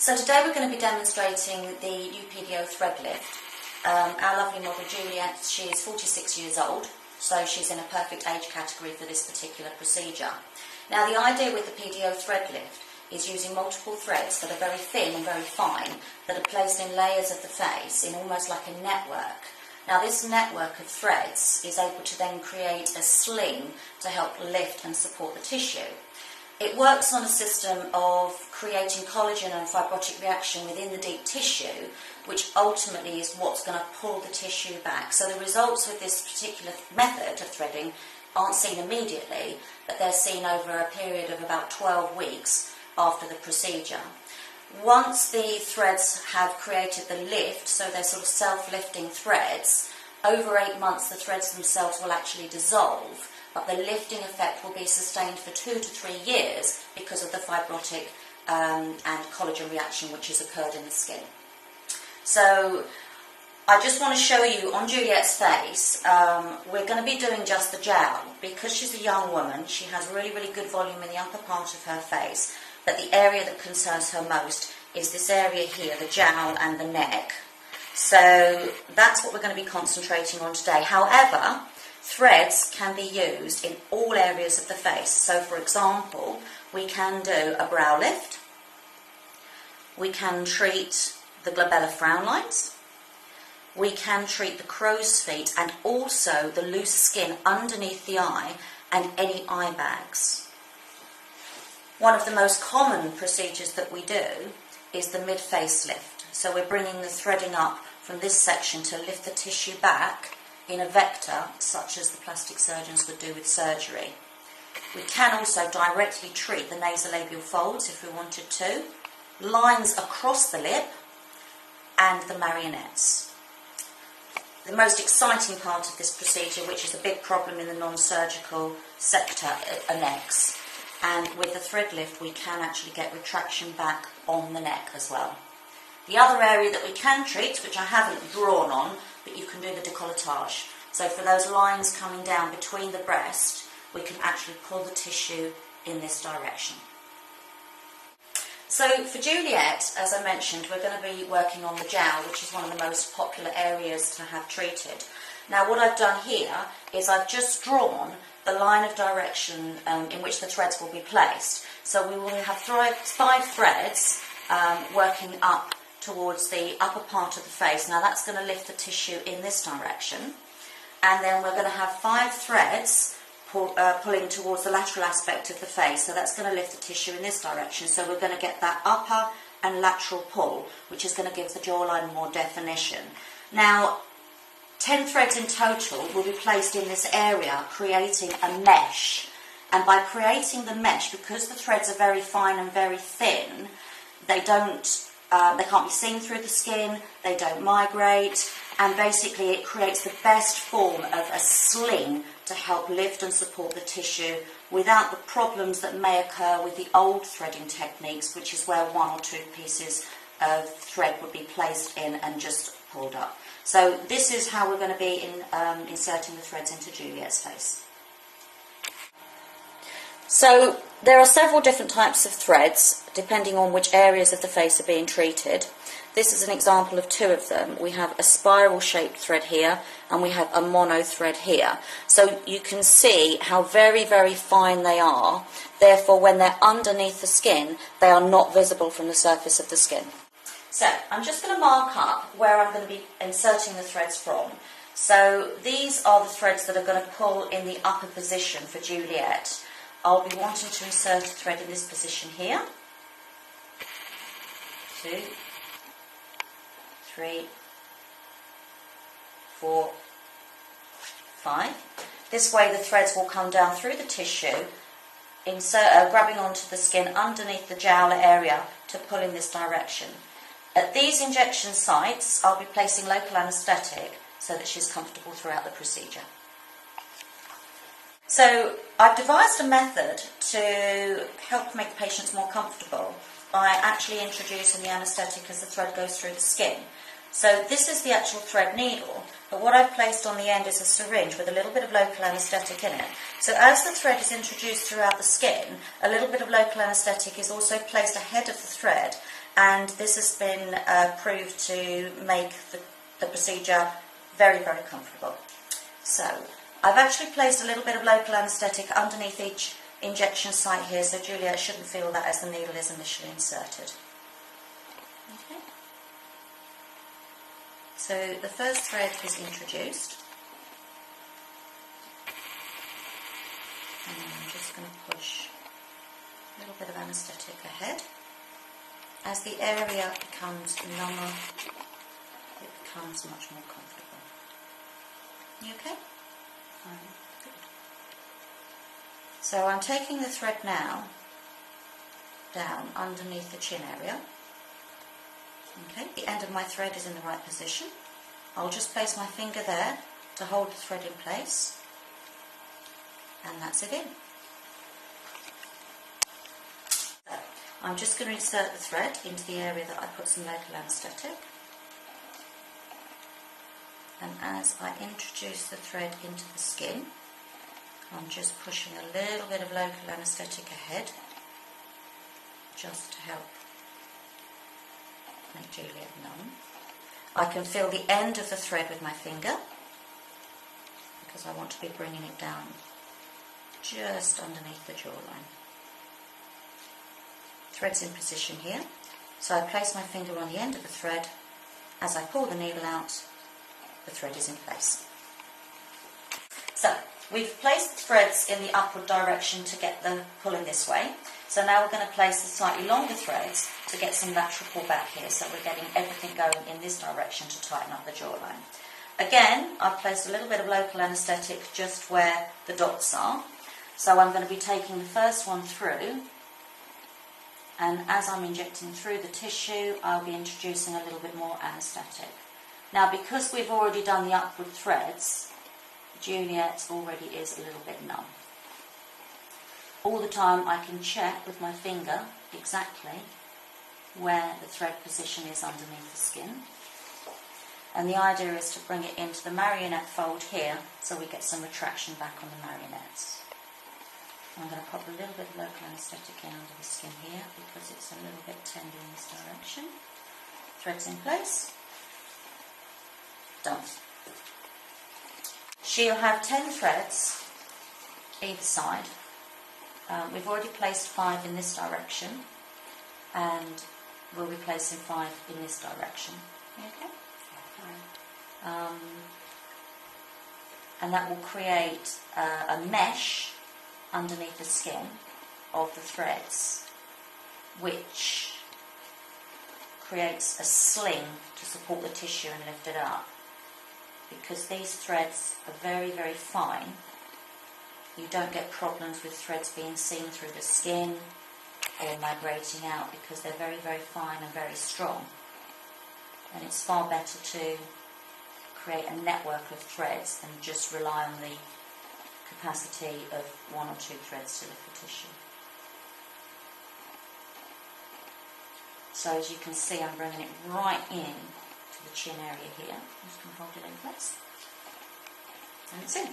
So today we're going to be demonstrating the new PDO thread lift. Our lovely model Juliet, she is 46 years old, so she's in a perfect age category for this particular procedure. Now the idea with the PDO thread lift is using multiple threads that are very thin and very fine, that are placed in layers of the face in almost like a network. Now this network of threads is able to then create a sling to help lift and support the tissue. It works on a system of creating collagen and fibrotic reaction within the deep tissue, which ultimately is what's going to pull the tissue back. So the results with this particular method of threading aren't seen immediately, but they're seen over a period of about 12 weeks after the procedure. Once the threads have created the lift, so they're sort of self-lifting threads, over 8 months the threads themselves will actually dissolve, but the lifting effect will be sustained for 2 to 3 years because of the fibrotic and collagen reaction which has occurred in the skin. So I just want to show you on Juliet's face, we're going to be doing just the jowl. Because she's a young woman, she has really good volume in the upper part of her face, but the area that concerns her most is this area here, the jowl and the neck. So that's what we're going to be concentrating on today. However, threads can be used in all areas of the face. So for example, we can do a brow lift, we can treat the glabella frown lines, we can treat the crow's feet and also the loose skin underneath the eye and any eye bags. One of the most common procedures that we do is the mid-face lift. So we're bringing the threading up from this section to lift the tissue back in a vector, such as the plastic surgeons would do with surgery. We can also directly treat the nasolabial folds if we wanted to, lines across the lip, and the marionettes. The most exciting part of this procedure, which is a big problem in the non-surgical sector, are necks. And with the thread lift, we can actually get retraction back on the neck as well. The other area that we can treat, which I haven't drawn on, but you can do the décolletage. So for those lines coming down between the breast, we can actually pull the tissue in this direction. So for Juliet, as I mentioned, we're going to be working on the jowl, which is one of the most popular areas to have treated. Now what I've done here is I've just drawn the line of direction in which the threads will be placed. So we will have 5 threads working up towards the upper part of the face. Now that's going to lift the tissue in this direction. And then we're going to have 5 threads pulling towards the lateral aspect of the face. So that's going to lift the tissue in this direction. So we're going to get that upper and lateral pull, which is going to give the jawline more definition. Now, 10 threads in total will be placed in this area, creating a mesh. And by creating the mesh, because the threads are very fine and very thin, they can't be seen through the skin, they don't migrate, and basically it creates the best form of a sling to help lift and support the tissue without the problems that may occur with the old threading techniques, which is where 1 or 2 pieces of thread would be placed in and just pulled up. So this is how we're going to be inserting the threads into Juliet's face. So there are several different types of threads depending on which areas of the face are being treated. This is an example of 2 of them. We have a spiral shaped thread here and we have a mono thread here. So you can see how very fine they are. Therefore when they're underneath the skin, they are not visible from the surface of the skin. So I'm just going to mark up where I'm going to be inserting the threads from. So these are the threads that are going to pull in the upper position for Juliet. I'll be wanting to insert a thread in this position here. 2, 3, 4, 5. This way the threads will come down through the tissue, grabbing onto the skin underneath the jowl area to pull in this direction. At these injection sites, I'll be placing local anaesthetic so that she's comfortable throughout the procedure. So I've devised a method to help make the patients more comfortable by actually introducing the anaesthetic as the thread goes through the skin. So this is the actual thread needle, but what I've placed on the end is a syringe with a little bit of local anaesthetic in it. So as the thread is introduced throughout the skin, a little bit of local anaesthetic is also placed ahead of the thread, and this has been proved to make the procedure very, very comfortable. So I've actually placed a little bit of local anaesthetic underneath each injection site here, so Juliet shouldn't feel that as the needle is initially inserted. Okay. So the first thread is introduced. And I'm just going to push a little bit of anaesthetic ahead. As the area becomes number, it becomes much more comfortable. You okay? Fine. Good. So I'm taking the thread now down underneath the chin area. Okay, the end of my thread is in the right position. I'll just place my finger there to hold the thread in place, and that's it in. So, I'm just going to insert the thread into the area that I put some local anaesthetic, and as I introduce the thread into the skin, I'm just pushing a little bit of local anaesthetic ahead, just to help make Juliet numb. I can feel the end of the thread with my finger, because I want to be bringing it down just underneath the jawline. Thread's in position here, so I place my finger on the end of the thread. As I pull the needle out, the thread is in place. So we've placed the threads in the upward direction to get them pulling this way. So now we're going to place the slightly longer threads to get some lateral pull back here, so we're getting everything going in this direction to tighten up the jawline. Again, I've placed a little bit of local anaesthetic just where the dots are. So I'm going to be taking the first one through, and as I'm injecting through the tissue, I'll be introducing a little bit more anaesthetic. Now, because we've already done the upward threads, Juliet already is a little bit numb. All the time I can check with my finger exactly where the thread position is underneath the skin. And the idea is to bring it into the marionette fold here, so we get some retraction back on the marionettes. I'm going to pop a little bit of local anaesthetic in under the skin here, because it's a little bit tender in this direction. Threads in place. Done. She'll have 10 threads either side. We've already placed 5 in this direction, and we'll be placing 5 in this direction. Okay? And that will create a mesh underneath the skin of the threads, which creates a sling to support the tissue and lift it up. Because these threads are very, very fine, you don't get problems with threads being seen through the skin or migrating out, because they're very, very fine and very strong. And it's far better to create a network of threads than just rely on the capacity of 1 or 2 threads to lift the tissue. So as you can see, I'm bringing it right in to the chin area here. I'm just going to hold it in place. And it's in.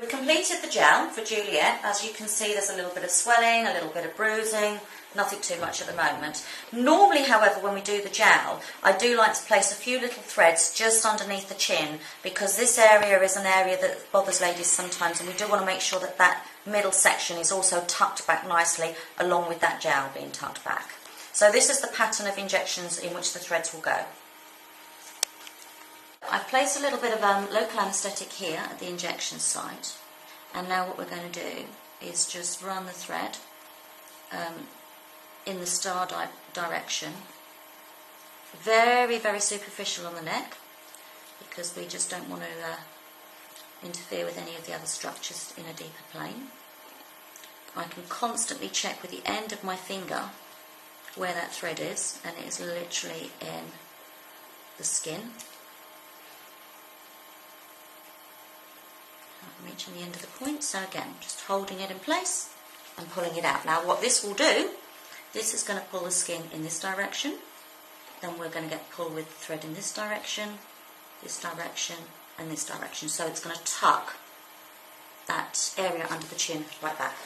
We've completed the gel for Juliet. As you can see, there's a little bit of swelling, a little bit of bruising, nothing too much at the moment. Normally, however, when we do the gel, I do like to place a few little threads just underneath the chin, because this area is an area that bothers ladies sometimes, and we do want to make sure that that middle section is also tucked back nicely along with that gel being tucked back. So this is the pattern of injections in which the threads will go. I've placed a little bit of local anaesthetic here at the injection site, and now what we're going to do is just run the thread in the star direction, very, very superficial on the neck, because we just don't want to interfere with any of the other structures in a deeper plane. I can constantly check with the end of my finger where that thread is, and it is literally in the skin. I'm reaching the end of the point, so again, just holding it in place and pulling it out. Now what this will do, this is going to pull the skin in this direction, then we're going to get pull with the thread in this direction, and this direction. So it's going to tuck that area under the chin right back.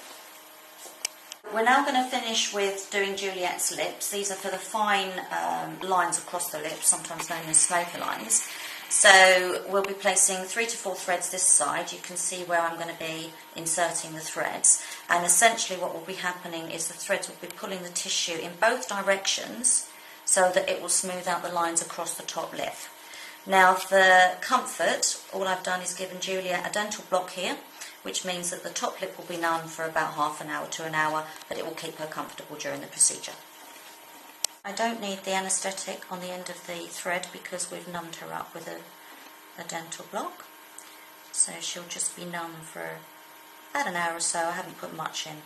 We're now going to finish with doing Juliet's lips. These are for the fine lines across the lips, sometimes known as smoker lines. So we'll be placing 3 to 4 threads this side. You can see where I'm going to be inserting the threads. And essentially what will be happening is the threads will be pulling the tissue in both directions so that it will smooth out the lines across the top lip. Now for comfort, all I've done is given Juliet a dental block here, which means that the top lip will be numb for about half an hour to an hour, but it will keep her comfortable during the procedure. I don't need the anaesthetic on the end of the thread because we've numbed her up with a dental block. So she'll just be numb for about an hour or so. I haven't put much in.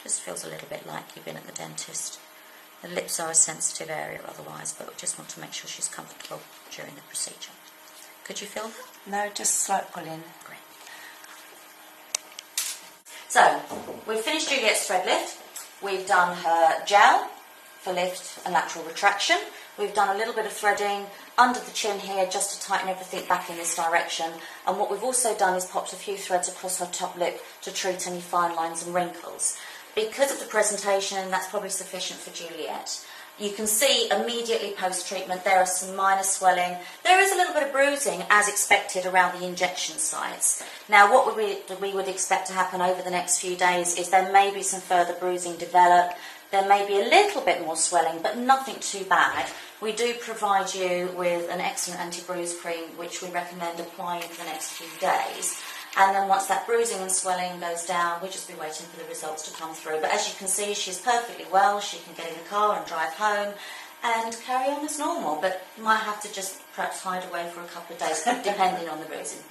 Just feels a little bit like you've been at the dentist. The lips are a sensitive area otherwise, but we just want to make sure she's comfortable during the procedure. Could you feel that? No, just slight pulling. Great. So, we've finished Juliet's thread lift. We've done her gel for lift and lateral retraction. We've done a little bit of threading under the chin here just to tighten everything back in this direction. And what we've also done is popped a few threads across her top lip to treat any fine lines and wrinkles. Because of the presentation, that's probably sufficient for Juliet. You can see immediately post-treatment there are some minor swelling. There is a little bit of bruising as expected around the injection sites. Now what we would expect to happen over the next few days is there may be some further bruising develop. There may be a little bit more swelling, but nothing too bad. We do provide you with an excellent anti-bruise cream, which we recommend applying for the next few days. And then once that bruising and swelling goes down, we'll just be waiting for the results to come through. But as you can see, she's perfectly well. She can get in the car and drive home and carry on as normal. But you might have to just perhaps hide away for a couple of days, depending on the bruising.